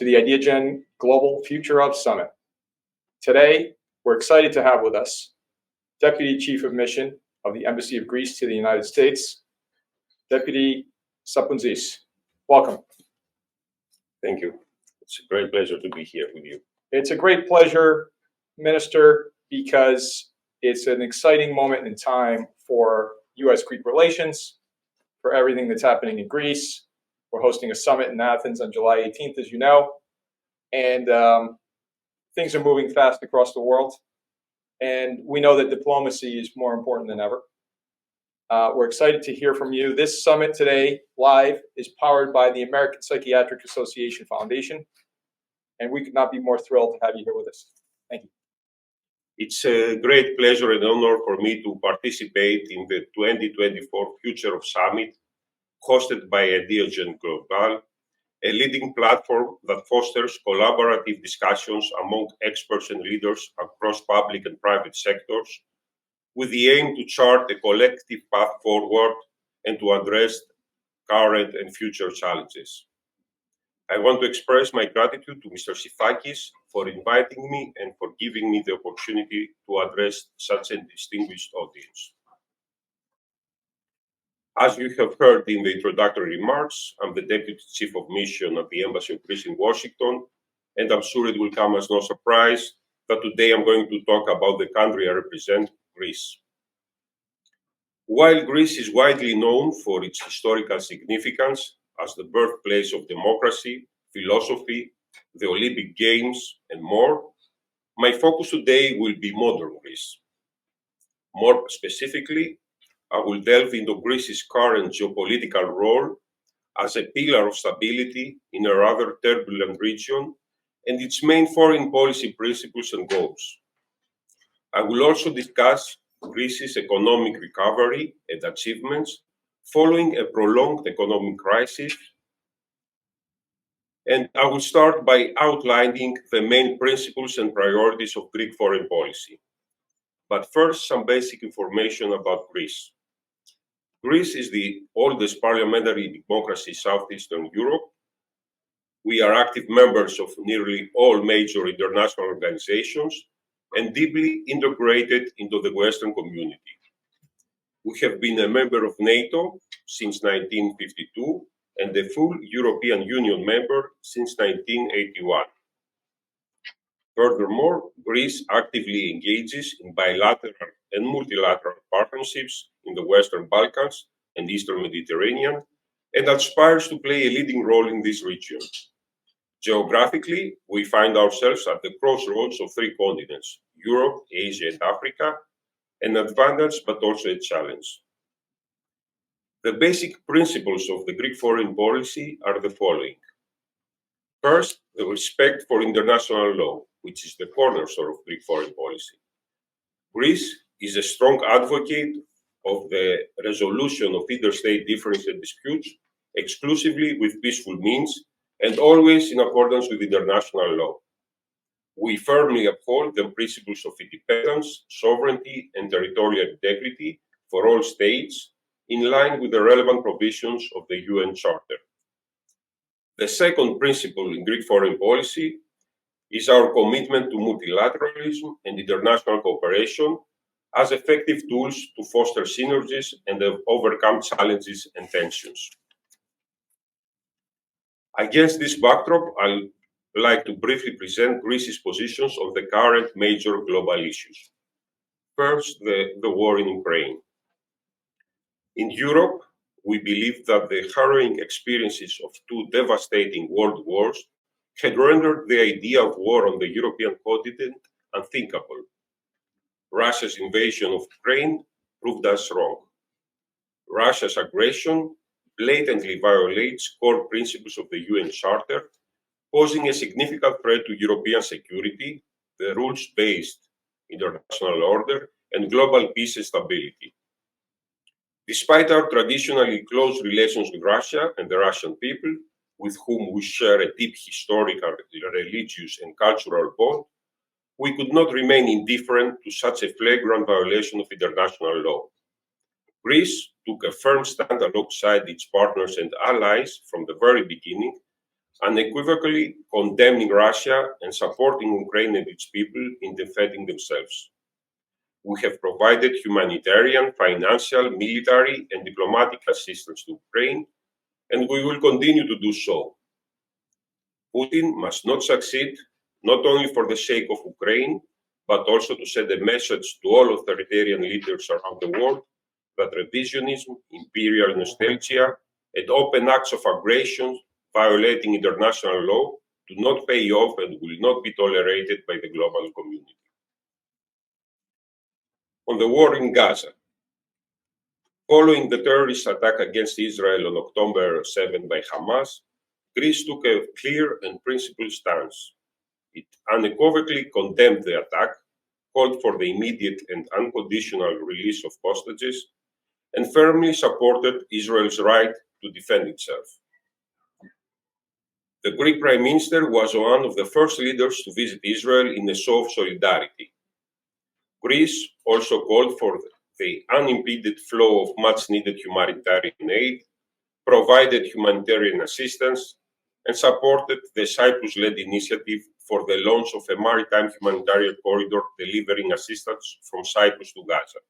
to the Ideagen Global Future of Summit. Today, we're excited to have with us Deputy Chief of Mission of the Embassy of Greece to the United States, Deputy Sapountzis. Welcome. Thank you. It's a great pleasure to be here with you. It's a great pleasure, Minister, because it's an exciting moment in time for U.S.-Greek relations, for everything that's happening in Greece. We're hosting a summit in Athens on July 18th, as you know, and things are moving fast across the world. And we know that diplomacy is more important than ever. We're excited to hear from you. This summit today, live, is powered by the American Psychiatric Association Foundation, and we could not be more thrilled to have you here with us. Thank you. It's a great pleasure and honor for me to participate in the 2024 Future of Summit, hosted by Ideagen Global, a leading platform that fosters collaborative discussions among experts and leaders across public and private sectors, with the aim to chart a collective path forward and to address current and future challenges. I want to express my gratitude to Mr. Sapountzis for inviting me and for giving me the opportunity to address such a distinguished audience. As you have heard in the introductory remarks, I'm the Deputy Chief of Mission at the Embassy of Greece in Washington, and I'm sure it will come as no surprise that today I'm going to talk about the country I represent, Greece. While Greece is widely known for its historical significance as the birthplace of democracy, philosophy, the Olympic Games, and more, my focus today will be modern Greece. More specifically, I will delve into Greece's current geopolitical role as a pillar of stability in a rather turbulent region and its main foreign policy principles and goals. I will also discuss Greece's economic recovery and achievements following a prolonged economic crisis, and I will start by outlining the main principles and priorities of Greek foreign policy. But first, some basic information about Greece. Greece is the oldest parliamentary democracy in Southeastern Europe. We are active members of nearly all major international organizations and deeply integrated into the Western community. We have been a member of NATO since 1952 and a full European Union member since 1981. Furthermore, Greece actively engages in bilateral and multilateral partnerships in the Western Balkans and Eastern Mediterranean, and aspires to play a leading role in this region. Geographically, we find ourselves at the crossroads of three continents: Europe, Asia, and Africa, an advantage but also a challenge. The basic principles of the Greek foreign policy are the following. First, the respect for international law, which is the cornerstone of Greek foreign policy. Greece is a strong advocate of the resolution of interstate differences and disputes exclusively with peaceful means and always in accordance with international law. We firmly uphold the principles of independence, sovereignty, and territorial integrity for all states in line with the relevant provisions of the UN Charter. The second principle in Greek foreign policy is our commitment to multilateralism and international cooperation as effective tools to foster synergies and overcome challenges and tensions. Against this backdrop, I'd like to briefly present Greece's positions on the current major global issues. First, the war in Ukraine. In Europe, we believe that the harrowing experiences of two devastating world wars had rendered the idea of war on the European continent unthinkable. Russia's invasion of Ukraine proved us wrong. Russia's aggression blatantly violates core principles of the UN Charter, posing a significant threat to European security, the rules-based international order, and global peace and stability. Despite our traditionally close relations with Russia and the Russian people, with whom we share a deep historical, religious, and cultural bond, we could not remain indifferent to such a flagrant violation of international law. Greece took a firm stand alongside its partners and allies from the very beginning, unequivocally condemning Russia and supporting Ukraine and its people in defending themselves. We have provided humanitarian, financial, military, and diplomatic assistance to Ukraine, and we will continue to do so. Putin must not succeed, not only for the sake of Ukraine, but also to send a message to all authoritarian leaders around the world that revisionism, imperial nostalgia, and open acts of aggression violating international law do not pay off and will not be tolerated by the global community. On the war in Gaza, following the terrorist attack against Israel on October 7 by Hamas, Greece took a clear and principled stance. It unequivocally condemned the attack, called for the immediate and unconditional release of hostages, and firmly supported Israel's right to defend itself. The Greek Prime Minister was one of the first leaders to visit Israel in a show of solidarity. Greece also called for the unimpeded flow of much-needed humanitarian aid, provided humanitarian assistance, and supported the Cyprus-led initiative for the launch of a maritime humanitarian corridor delivering assistance from Cyprus to Gaza.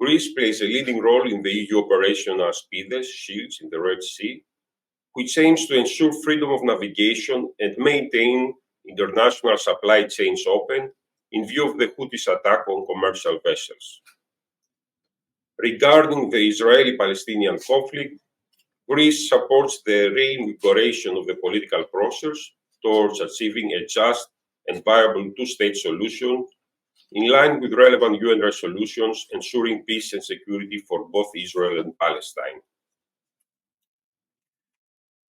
Greece plays a leading role in the EU operation Aspides shields in the Red Sea, which aims to ensure freedom of navigation and maintain international supply chains open in view of the Houthis' attack on commercial vessels. Regarding the Israeli-Palestinian conflict, Greece supports the reinvigoration of the political process towards achieving a just and viable two-state solution in line with relevant UN resolutions ensuring peace and security for both Israel and Palestine.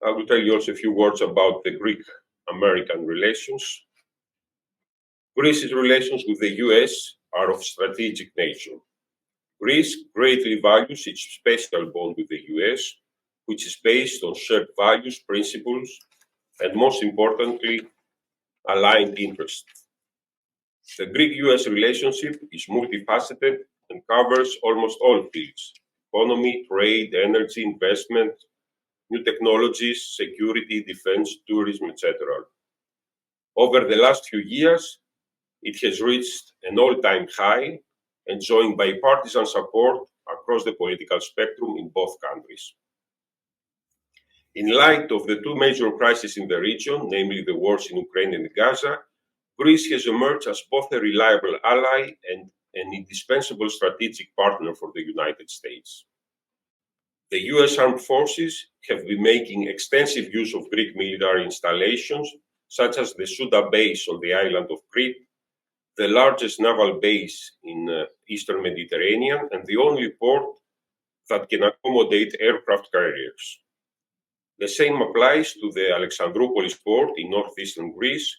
I will tell you also a few words about the Greek-American relations. Greece's relations with the US are of strategic nature. Greece greatly values its special bond with the US, which is based on shared values, principles, and most importantly, aligned interests. The Greek-US relationship is multifaceted and covers almost all fields: economy, trade, energy, investment, new technologies, security, defense, tourism, etc. Over the last few years, it has reached an all-time high, enjoying bipartisan support across the political spectrum in both countries. In light of the two major crises in the region, namely the wars in Ukraine and Gaza, Greece has emerged as both a reliable ally and an indispensable strategic partner for the United States. The US Armed Forces have been making extensive use of Greek military installations, such as the Souda base on the island of Crete, the largest naval base in the Eastern Mediterranean, and the only port that can accommodate aircraft carriers. The same applies to the Alexandroupolis port in northeastern Greece,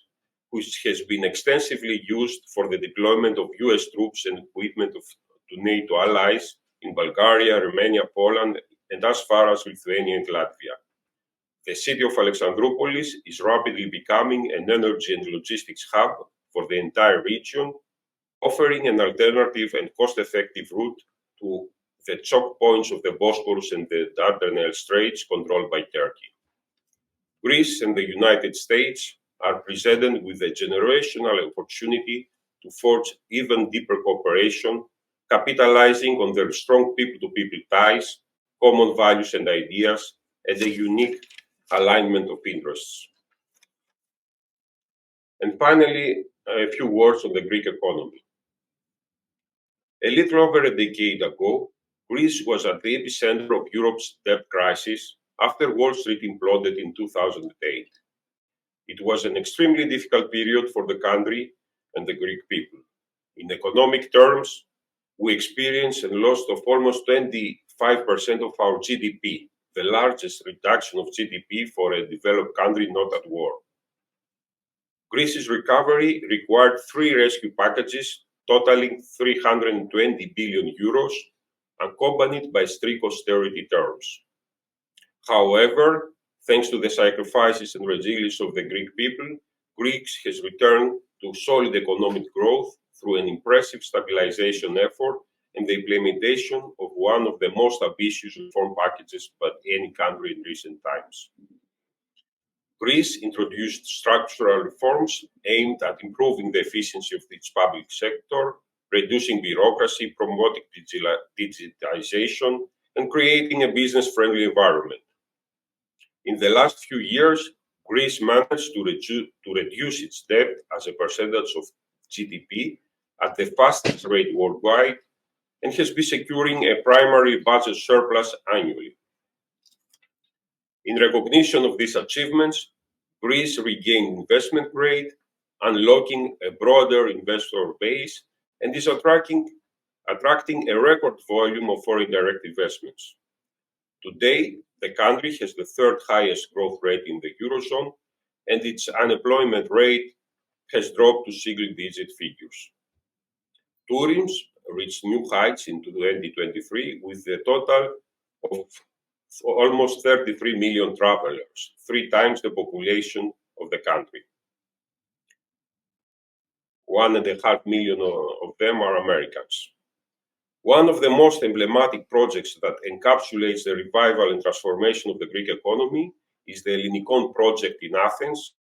which has been extensively used for the deployment of US troops and equipment to NATO allies in Bulgaria, Romania, Poland, and as far as Lithuania and Latvia. The city of Alexandroupolis is rapidly becoming an energy and logistics hub for the entire region, offering an alternative and cost-effective route to the choke points of the Bosporus and the Dardanelles Straits controlled by Turkey. Greece and the United States are presented with a generational opportunity to forge even deeper cooperation, capitalizing on their strong people-to-people ties, common values and ideas, and a unique alignment of interests. And finally, a few words on the Greek economy. A little over a decade ago, Greece was at the epicenter of Europe's debt crisis after Wall Street imploded in 2008. It was an extremely difficult period for the country and the Greek people. In economic terms, we experienced a loss of almost 25% of our GDP, the largest reduction of GDP for a developed country not at war. Greece's recovery required three rescue packages totaling 320 billion euros, accompanied by strict austerity terms. However, thanks to the sacrifices and resilience of the Greek people, Greece has returned to solid economic growth through an impressive stabilization effort and the implementation of one of the most ambitious reform packages by any country in recent times. Greece introduced structural reforms aimed at improving the efficiency of its public sector, reducing bureaucracy, promoting digitization, and creating a business-friendly environment. In the last few years, Greece managed to reduce its debt as a percentage of GDP at the fastest rate worldwide and has been securing a primary budget surplus annually. In recognition of these achievements, Greece regained investment grade, unlocking a broader investor base, and is attracting a record volume of foreign direct investments. Today, the country has the third highest growth rate in the Eurozone, and its unemployment rate has dropped to single-digit figures. Tourism reached new heights in 2023 with a total of almost 33 million travelers, 3 times the population of the country. 1.5 million of them are Americans. One of the most emblematic projects that encapsulates the revival and transformation of the Greek economy is the Ellinikon project in Athens,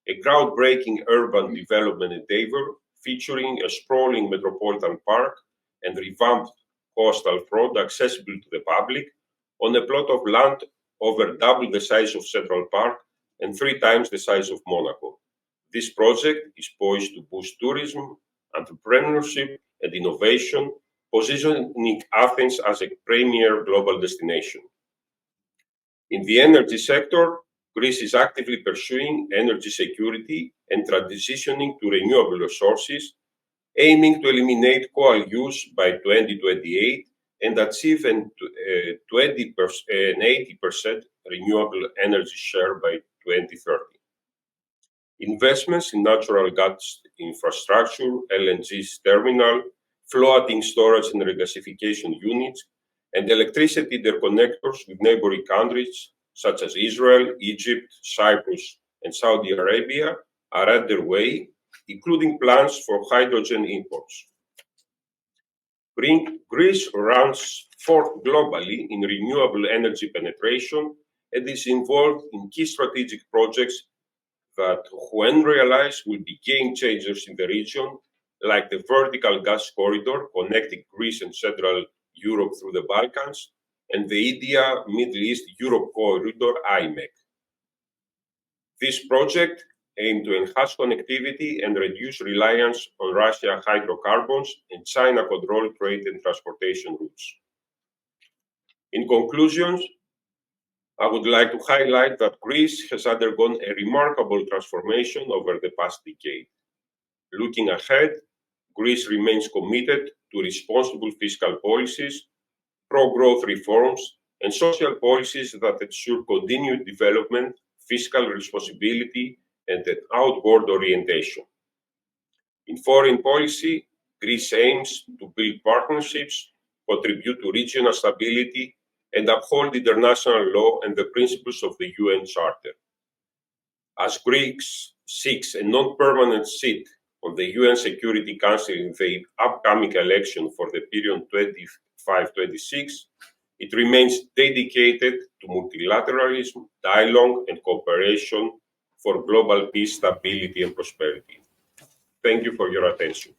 a groundbreaking urban development endeavor featuring a sprawling metropolitan park and revamped coastal front accessible to the public on a plot of land over double the size of Central Park and 3 times the size of Monaco. This project is poised to boost tourism, entrepreneurship, and innovation, positioning Athens as a premier global destination. In the energy sector, Greece is actively pursuing energy security and transitioning to renewable resources, aiming to eliminate coal use by 2028 and achieve an 80% renewable energy share by 2030. Investments in natural gas infrastructure, LNG terminal, floating storage and regasification units, and electricity interconnectors with neighboring countries such as Israel, Egypt, Cyprus, and Saudi Arabia are underway, including plans for hydrogen imports. Greece ranks fourth globally in renewable energy penetration and is involved in key strategic projects that, when realized, will be game changers in the region, like the vertical gas corridor connecting Greece and Central Europe through the Balkans, and the India Middle East Europe corridor, IMEC. This project aimed to enhance connectivity and reduce reliance on Russian hydrocarbons and China-controlled trade and transportation routes. In conclusion, I would like to highlight that Greece has undergone a remarkable transformation over the past decade. Looking ahead, Greece remains committed to responsible fiscal policies, pro-growth reforms, and social policies that ensure continued development, fiscal responsibility, and an outward orientation. In foreign policy, Greece aims to build partnerships, contribute to regional stability, and uphold international law and the principles of the UN Charter. As Greece seeks a non-permanent seat on the UN Security Council in the upcoming election for the period 25-26, it remains dedicated to multilateralism, dialogue, and cooperation for global peace, stability, and prosperity. Thank you for your attention.